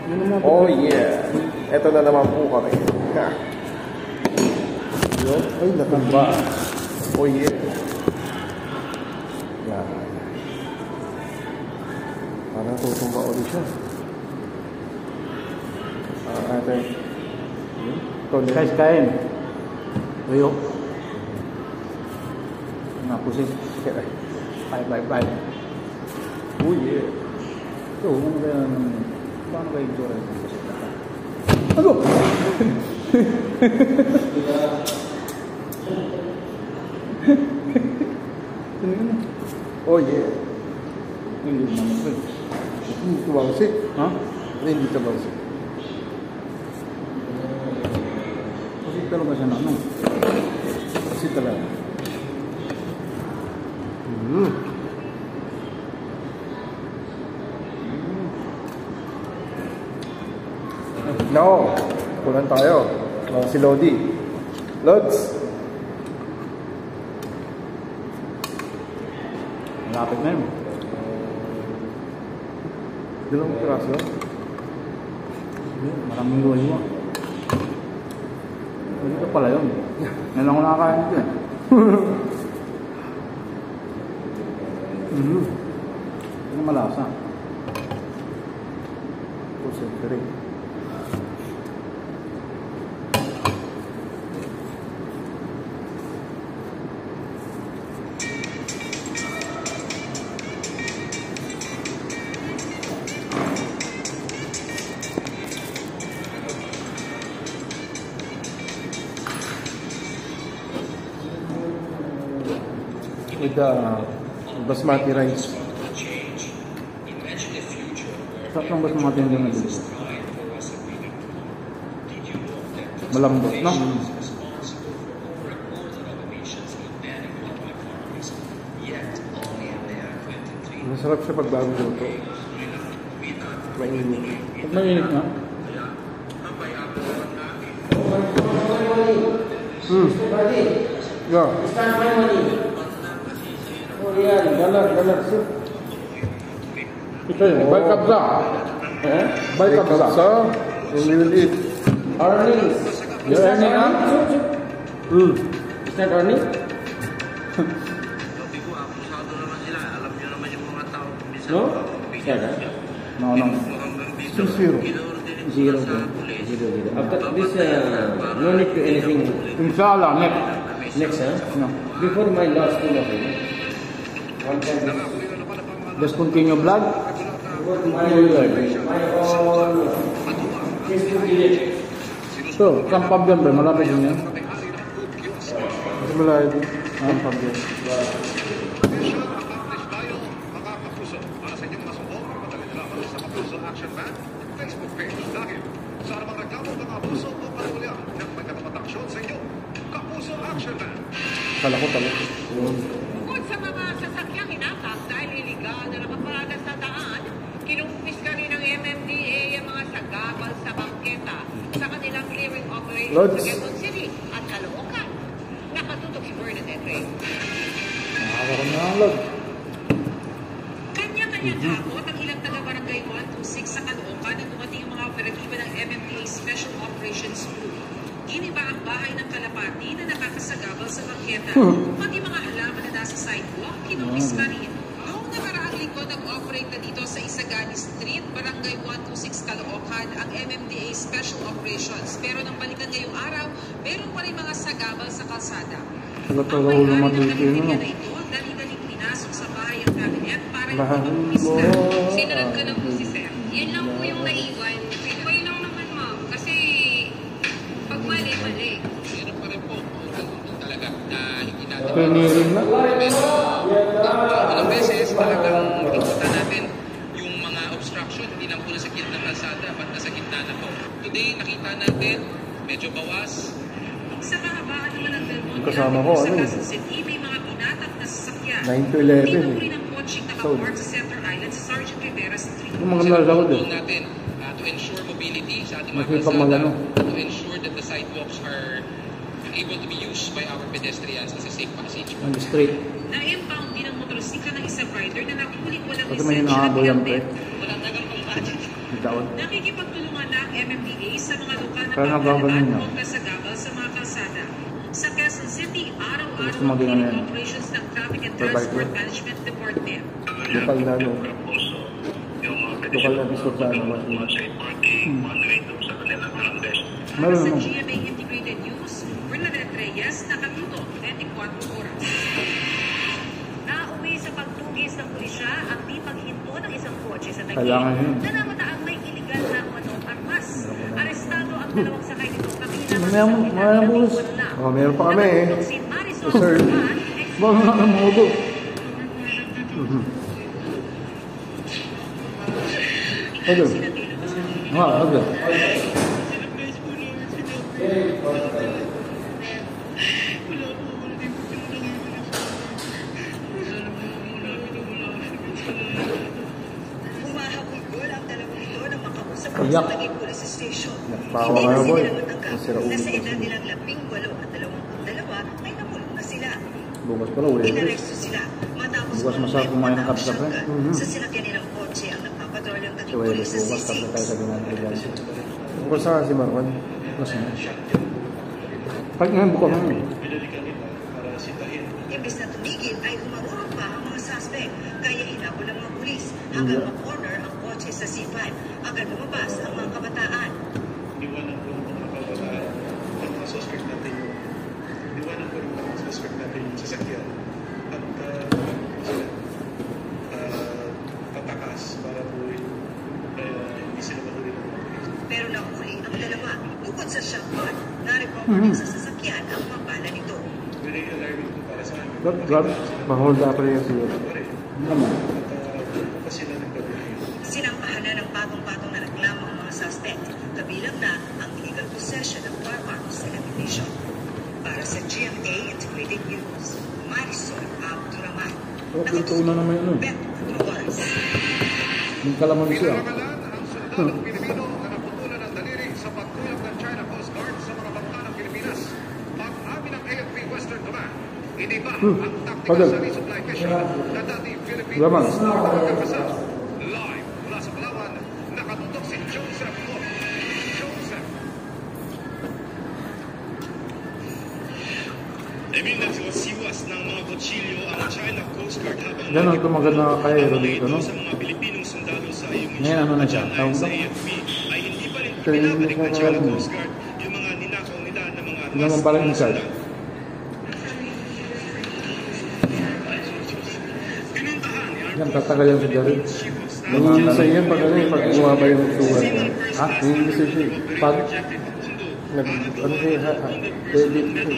Oh yeah! Ito na naman po kami. Yun. Ay, natumba. Oh yeah! Yan. Parang tutumba ulit siya. Ate. Guys, kain. Tuyo. Nga pusing. Bye. Oh yeah! Ito, paano kayo ito? Ano? Oh yeah! Hindi naman. Hindi tumangsi. Ha? Hindi tumangsi. Kasi talaga siya na ano? Kasi talaga. No! Kulang tayo. Si Lodi. Lods! Malapit na yun. Dalawang piraso. Maraming luwa-luwa. Dito pala yun. Yan lang ko nakakain dito eh. Ano malasa? Siyempre. With the basmati rice. Sarap ng basmati yung nabili ko. Malambot, no? Masarap siya pag bagong luto. Mainit. Pag mainit na? Yeah. Oh yeah, ganar. Ito yun, bay kabsa. Bay kabsa. And we will eat. Earnings. You're earning, huh? Is that earning? No? No. 2-0. Zero. After this, no need to anything. Inshallah, next. Next, huh? No. Before my last two, okay. One time. Just continue vlog. My own Facebook delete. So, Kampab yan ba? Malapit yun yan. Mas malayo din. Kampab yan. Kala ko talo. Bukod sa mga sasakyang hinatak dahil iligal na nakaparada sa daan, kinumpis ka rin ng MMDA ang mga sagabal sa bangketa sa kanilang clearing operation Lods. sa Quezon City at Caloocan. Nakatutok si Bernadette Rey. Nakakaroon na ang log. Kanya-kanyang hakot ang ilang taga-barangay 126 sa Caloocan nang dumating ang mga operatiba ng MMDA Special Operations Group. Giniba ang bahay ng kalapati na nakakasagabal sa bangketa. Pati mga halaman na nasa sidewalk, kinumpis ka rin. Noong nakaraang linggo, nag-operate na dito sa Isagani Street, Barangay 126 Caloocan, ang MMDA Special Operations. Pero nang balikan ngayong araw, meron pa rin mga sagabal sa kalsada. Ang may-ari ng nabibigyan na ito, dali-daling pinasok sa bahay ang cabinet para ikinumpis ka. Sinunod ko na po si Sir. Yun lang po yung naiwan. Okay lang naman, ma'am. Kasi pag mali. Meron pa rin po talaga na hindi natin Pinirin na. ilang beses talagang ikutan natin yung mga obstruction, hindi lang po nasa gitna ng kalsada, but nasa gitna na po. Today, nakita natin, medyo bawas. Sa kahabaan naman ng Belmont, Kasama ko, sa ano? Quezon City, may mga pinatak na sasakyan. 9 to 11 Tinahuli ng kotseng nakapark sa Center Island sa Sergeant Rivera Street. Yung mga nalalaw din. Goal natin to ensure mobility sa ating mga Makikita kalsada, magano. to ensure that the sidewalks are able to be used by our pedestrians as a safe passage. On the street. Na-impound din ang motorsikla ng isang rider na nakulit walang Kasi may hinahabol yan, pre. Walang nagang pang budget. Nakikipagtulungan na ang MMDA sa mga lokal na Kaya nagagaling pamahalaan na. o kasagabal sa mga kalsada. Sa Quezon City, araw-araw Gusto ang maging ano yan? operations ng Traffic and Verbal Transport ko. Management Department. Lokal na ano. Lokal na episode sa ano. Para Meron sa naman. GMA Integrated News, Bernadette Reyes, nakatuto 24 oras. Nauwi sa pagtugis ng pulisya ang di paghinto ng isang kotse sa Taguig Kailangan yun. na namataang may iligal na manong armas. Arestado ang dalawang sakay nito kabilang Mamaya mo, mamaya mo, boss. Oh, meron pa kami eh. Si Marisol Sir. Guzman, Baka nga ng modo. Ano? Okay. Humahabol ang dalawang ito na makausap sa Iyak. Taguig Police Station. Nagpawa Hindi kayo, na boy. sila matanggap Nasira ulo na sa ko. edad nilang 18 at 22 ay nakulong na sila. Bukas pala ulit. Inaresto sila matapos Bukas masarap kumain ng matapos kapsap, siyangga eh. sa sinakyan nilang kotse ang nagpapatrolyo ng Taguig So, Police sa bukas tapos tayo sa C6. ginagawa. Bukas saan si Marwan? Kasi nga. Pag ngayon buka mo. Imbis na tumigil ay umarurong pa ang mga suspect kaya hinabol ng mga pulis hanggang ma-corner ang kotse sa C5. Agad lumabas ang mga kabataan. Iwanan ko ng mga kabataan ang mga suspect natin yung sasakyan at tatakas para po hindi sila mahuli ng mga pulis. Pero nahuli ang dalawa. Bukod sa shotgun, na-recover din sa sasakyan ang mga bala nito. Very alarming po para sa amin. Grabe. Mahold na pala yung siya. Naman. At pa sila nagbabiyahe. Sinampahan na ng patong-patong na reklamo ang mga suspect. Kabilang na ang illegal possession ng firearms and ammunition. Para sa GMA Integrated News, Marisol Abduraman. Okay, ito na naman yun. Bet Rojas. May kalaman siya. Pinangalan ang sundalong Pilipino na naputulan ng daliri sa pagtulak ng China Coast Guard sa mga bangka ng Pilipinas. Pag-amin ng AFP Western Command, hindi ba ang tactical sa resupply mission na dati Philippines Laman. nakakasal? Live mula sa Palawan, nakatutok si Joseph Moore. Joseph. Emil nagsiwas ng mga kutsilyo ang China Coast Guard habang Yan ang tumagal na kay dito, no? sa mga Pilipinong sundalo sa iyong Ngayon, ano na siya? Ayon sa Tawag na? AFP ay hindi pa rin Training pinabalik mo ng sa China ano? Coast Guard yung mga ninakaw nila ng mga Yun naman pala yung inside. Pinuntahan ni Yan, tatagal yan sa Jared. Nangingisay yan pag ano eh, pag umaba yung sugat. Ha? Nangingisay siya eh. Pag? Ano siya, debit ko.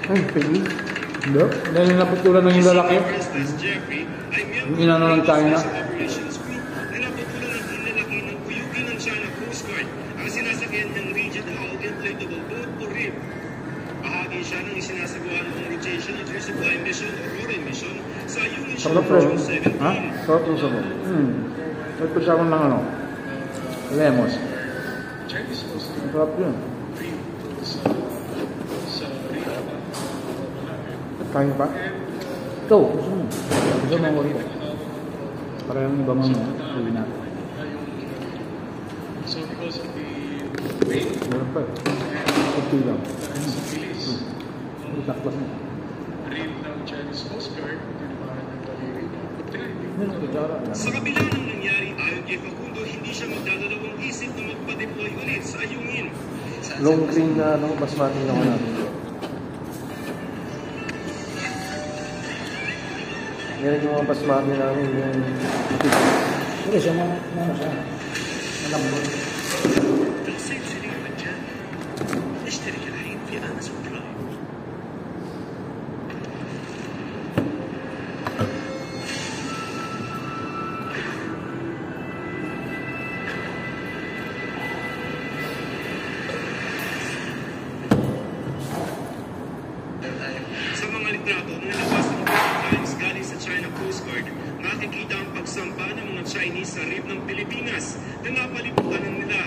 Ay, pili. Hindi. Dahil yung naputulan ng yung lalaki. Yung inano ng China. Operations Group na naputulan ng hinlalaki ng kuyugi ng China Coast Guard ang sinasakyan ng rigid hull inflatable boat o RIB. Bahagi siya ng isinasagawa ng rotation at resupply mission o RORE mission sa Union Sarap rin. June 17. Ha? Sarap yung sabon. Ito siya akong ng ano. Lemos. Chinese Coast Guard Sarap yun. free sa rehab. Kain pa? Ito, gusto mo. Gusto mo ako. Parang iba mo, uwi natin. So because of the weight Meron pa eh. Kunti lang. and sa bilis, Itaklas mo. rin ng Chinese Coast Guard, tinabahan ng daliri ng training. Yan, kutsara. Sa kabila ng nangyari, ayon kay Facundo, hindi siya magdadalawang isip na magpa-deploy ulit sa Ayungin. Long green na ano, basmati na ako natin. Yan yung mga basmati namin. Yung... Pero siya, ano siya? Malambot. تقسيم سريع مجاني. اشترك الحين في امازون برايم. Sa mga litrato na nilabas ng Global Times galing sa China Coast Guard, makikita ang pagsampa ng mga Chinese sa RIB ng Pilipinas na napalibutan nila.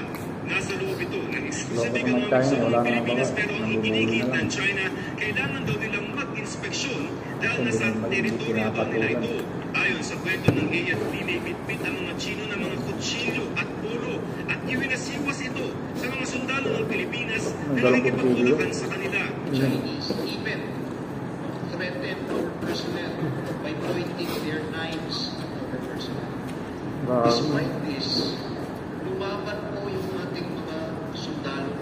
Nasa loob ito ng exclusive Loko economic naman tayo, zone wala ng na Pilipinas ba? pero ang Nabubuli idinikit na lang. ng China, kailangan daw nilang mag-inspeksyon dahil nasa teritoryo daw nila ito. Ayon sa kwento ng AFP, may bitbit ang mga Chino ng mga kutsilyo at polo at iwinasiwas ito sa mga sundalo ng Pilipinas na nakikipagtulakan sa kanila. Chinese even threatened our personnel by pointing their knives at our personnel. Despite this, lumaban po yung ating mga sundalo.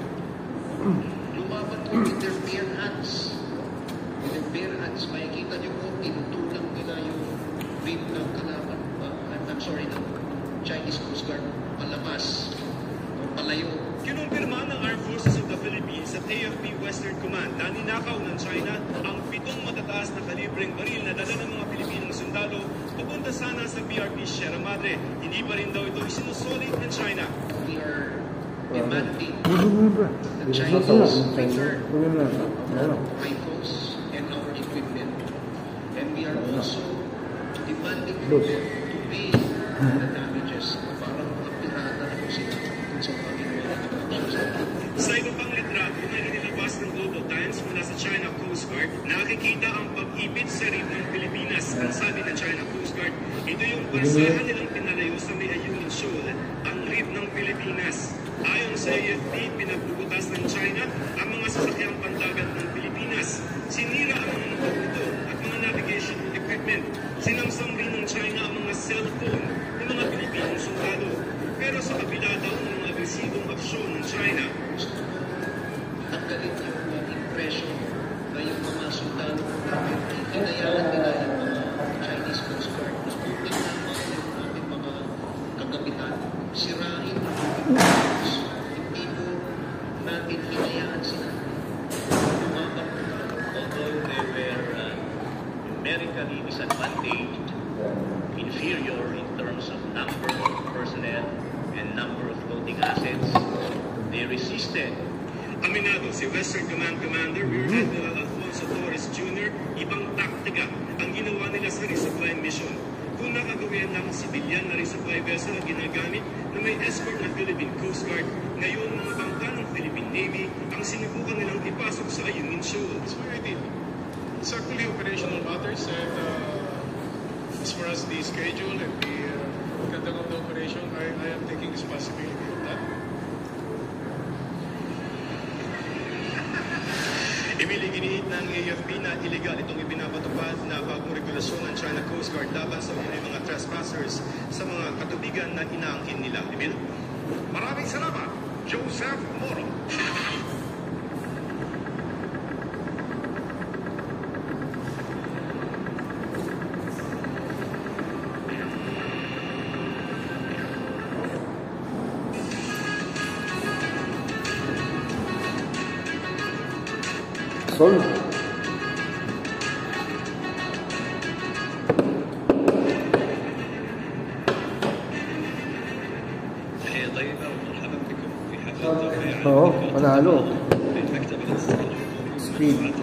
Lumaban po with their bare hands. With their bare hands. Makikita niyo po, tinutulang nila yung rib ng kalaban. ng Chinese Coast Guard palabas o palayo. Kinumpirma ng Armed Forces of the Philippines at AFP Western Command na ninakaw ng China ang 7 matataas na kalibreng baril na dala ng mga Pilipinong sundalo papunta sana sa PRP Sierra Madre. Hindi pa rin daw ito isinusulit ng China. We are demanding the Chinese return rifles and our equipment. And we are also demanding from them to pay the damages para makapirata na po sila sa mga ginawa ng actions. Sa iba pang litrato na inilabas ng Global Times mula sa China Coast Guard, nakikita ang pag-ipit sa rib ng Pilipinas. Ang sabi ng China Coast Guard, ito yung bansahan nilang pinalayo sa may Ayungin Shoal, ang rib ng Pilipinas. Ayon sa AFP, pinagbubutas ng China ang mga sasakyang pandagat ng Pilipinas. Sinira ang mga motor ito at mga navigation equipment. Sinamsam rin ng China ang mga cellphone ng mga Pilipinong sundalo. Pero sa kabila daw ng mga agresibong aksyon ng China, tanggalin yung impression na yung mga sundalo namin, hinayaan nila yung mga Chinese Coast Guard na puting naman yung aming mga kagabitan. Sirain hindi po natin hinayaan sila. Although they were numerically disadvantaged, inferior in terms of number of personnel and number of floating assets, they resisted. Aminado si Western Command Commander Rear Admiral Alfonso Torres Jr., ibang taktika ang ginawa nila sa resupply mission. Kung nakagawin lang sibilyan na resupply vessel ang ginagamit na may escort na Philippine Coast Guard, ngayon mga bangka ng Philippine Navy ang sinubukan nilang ipasok sa Ayungin Shoal. That's what I did. It's actually operational matters, and as far as the schedule and the conduct of the operation, I am taking responsibility of that. Iniit ng AFP na illegal itong ipinapatupad na bagong regulasyon ng China Coast Guard laban sa mga trespassers sa mga katubigan na inaangkin nila. Emil? Maraming salamat, Joseph Moro. Sol. Oo, panalo. Speed.